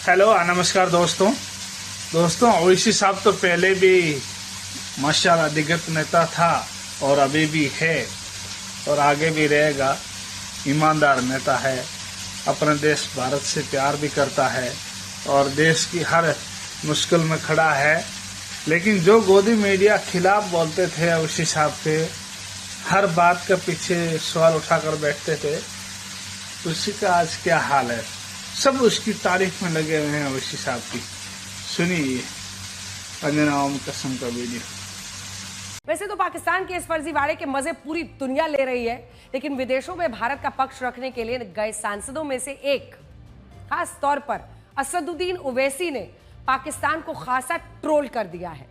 Hello नमस्कार दोस्तों ओवैसी साहब तो पहले भी माशाल्लाह दिग्गज नेता था और अभी भी है और आगे भी रहेगा। ईमानदार नेता है, अपने देश भारत से प्यार भी करता है और देश की हर मुश्किल में खड़ा है। लेकिन जो गोदी मीडिया खिलाफ बोलते थे ओवैसी साहब के, हर बात के पीछे सवाल उठाकर बैठते थे, उसी का आज क्या हाल है। सब उसकी तारीफ में लगे हुए हैं ओवैसी साहब की। सुनिए अंजना ओम कसम का वीडियो। वैसे तो पाकिस्तान के इस फर्जीवाड़े के मजे पूरी दुनिया ले रही है, लेकिन विदेशों में भारत का पक्ष रखने के लिए गए सांसदों में से एक खास तौर पर असदुद्दीन ओवैसी ने पाकिस्तान को खासा ट्रोल कर दिया है।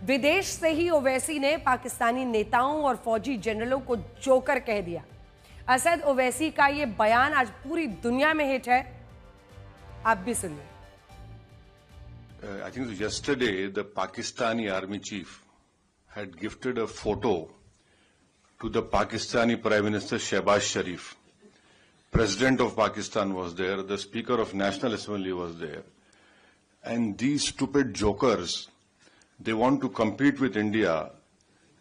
विदेश से ही ओवैसी ने पाकिस्तानी नेताओं और फौजी जनरलों को जोकर कह दिया। असद ओवैसी का ये बयान आज पूरी दुनिया में हिट है, आप भी सुनिए। I think yesterday the Pakistani army chief had gifted a photo to the Pakistani Prime Minister Shehbaz Sharif. President of Pakistan was there, the Speaker of National Assembly was there. And these stupid jokers, they want to compete with India.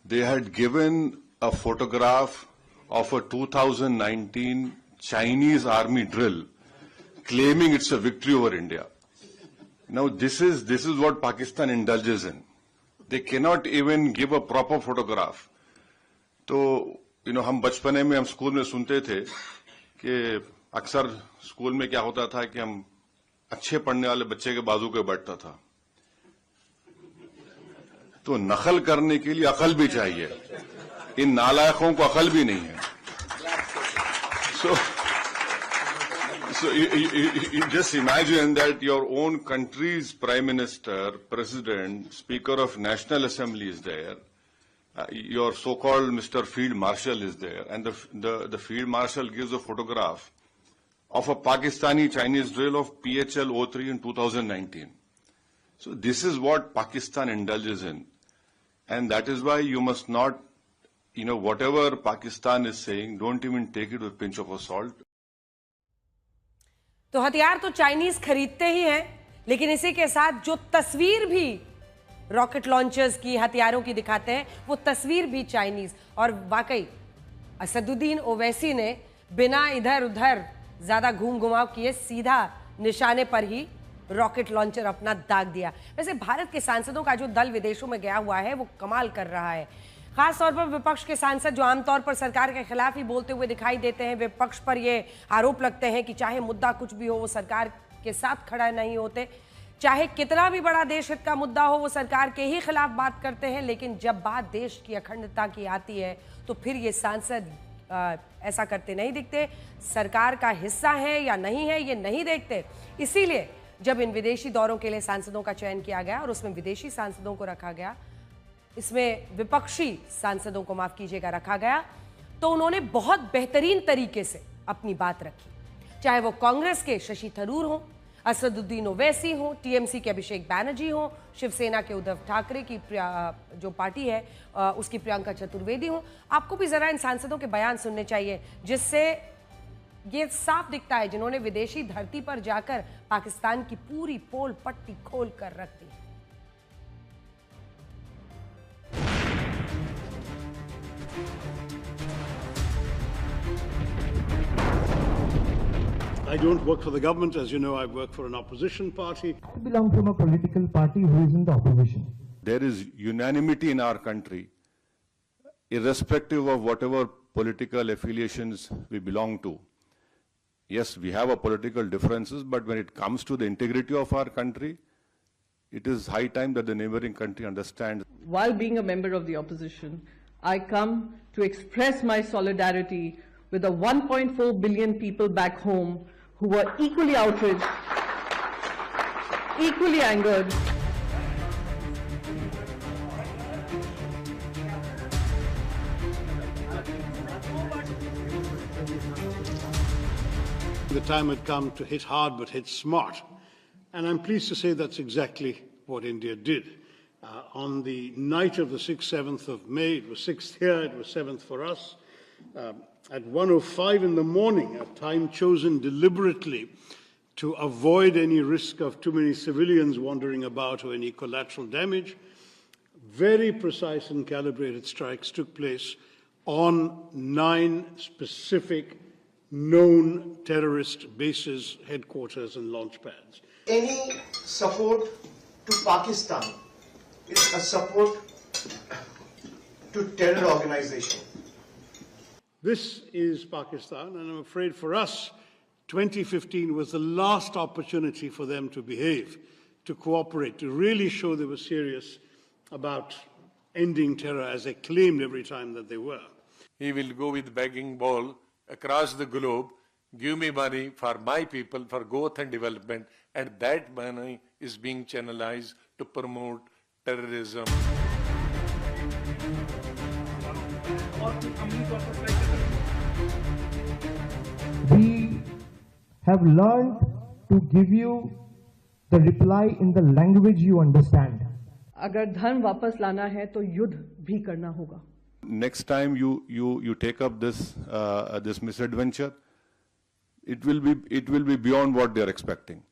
They had given a photograph of a 2019 Chinese army drill, claiming it's a victory over India. Now this is what Pakistan indulges in. They cannot even give a proper photograph. तो हम बचपने में हम school में सुनते थे कि अक्सर स्कूल में क्या होता था कि हम अच्छे पढ़ने वाले बच्चे के बाजू पे बैठता था। तो नकल करने के लिए अकल भी चाहिए, इन नालायकों को अकल भी नहीं है। So you just imagine that your own country's Prime Minister, President, Speaker of National Assembly is there, your so-called Mr. Field Marshal is there, and the Field Marshal gives a photograph of a Pakistani Chinese drill of PHL-03 in 2019. So this is what Pakistan indulges in, and that is why you must not, whatever Pakistan is saying, don't even take it with a pinch of salt. तो हथियार तो Chinese खरीदते ही हैं, लेकिन इसी के साथ जो तस्वीर भी रॉकेट लॉन्चर्स की, हथियारों की दिखाते हैं, वो तस्वीर भी चाइनीज। और वाकई असदुद्दीन ओवैसी ने बिना इधर उधर ज्यादा घूम घुमाव किए सीधा निशाने पर ही रॉकेट लॉन्चर अपना दाग दिया। वैसे भारत के सांसदों का जो दल विदेशों में गया हुआ है वो कमाल कर रहा है। खास तौर पर विपक्ष के सांसद जो आमतौर पर सरकार के खिलाफ ही बोलते हुए दिखाई देते हैं, विपक्ष पर ये आरोप लगते हैं कि चाहे मुद्दा कुछ भी हो वो सरकार के साथ खड़ा नहीं होते, चाहे कितना भी बड़ा देश हित का मुद्दा हो वो सरकार के ही खिलाफ बात करते हैं। लेकिन जब बात देश की अखंडता की आती है तो फिर ये सांसद ऐसा करते नहीं दिखते। सरकार का हिस्सा है या नहीं है ये नहीं देखते। इसीलिए जब इन विदेशी दौरों के लिए सांसदों का चयन किया गया और उसमें विदेशी सांसदों को रखा गया, इसमें विपक्षी सांसदों को माफ कीजिएगा रखा गया, तो उन्होंने बहुत बेहतरीन तरीके से अपनी बात रखी। चाहे वो कांग्रेस के शशि थरूर हो, असदुद्दीन ओवैसी हो, टीएमसी के अभिषेक बैनर्जी हो, शिवसेना के उद्धव ठाकरे की जो पार्टी है उसकी प्रियंका चतुर्वेदी हो। आपको भी जरा इन सांसदों के बयान सुनने चाहिए, जिससे ये साफ दिखता है जिन्होंने विदेशी धरती पर जाकर पाकिस्तान की पूरी पोल पट्टी खोल कर रख दी। I don't work for the government. As you know, I work for an opposition party. I belong from a political party who is in the opposition. There is unanimity in our country, irrespective of whatever political affiliations we belong to. Yes, we have political differences, but when it comes to the integrity of our country, it is high time that the neighboring country understands. While being a member of the opposition, I come to express my solidarity with the 1.4 billion people back home who were equally outraged, equally angered. The time had come to hit hard but hit smart. And I'm pleased to say that's exactly what India did. On the night of the 6th, 7th of May, it was 6th here, it was 7th for us, at 1:05 in the morning, a time chosen deliberately to avoid any risk of too many civilians wandering about or any collateral damage, very precise and calibrated strikes took place on 9 specific known terrorist bases, headquarters, and launch pads. Any support to Pakistan is a support to terror organization. This is Pakistan, and I'm afraid for us, 2015 was the last opportunity for them to behave, to cooperate, to really show they were serious about ending terror as they claimed every time that they were. He will go with begging bowl across the globe, give me money for my people, for growth and development, and that money is being channelized to promote terrorism. We have learned to give you the reply in the language you understand. अगर धर्म वापस लाना है तो युद्ध भी करना होगा. Next time you take up this misadventure, it will be beyond what they are expecting.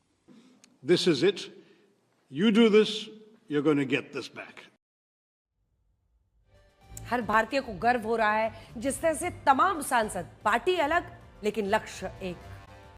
This is it. You do this, you're going to get this back. हर भारतीय को गर्व हो रहा है जिस तरह से तमाम सांसद, पार्टी अलग लेकिन लक्ष्य एक.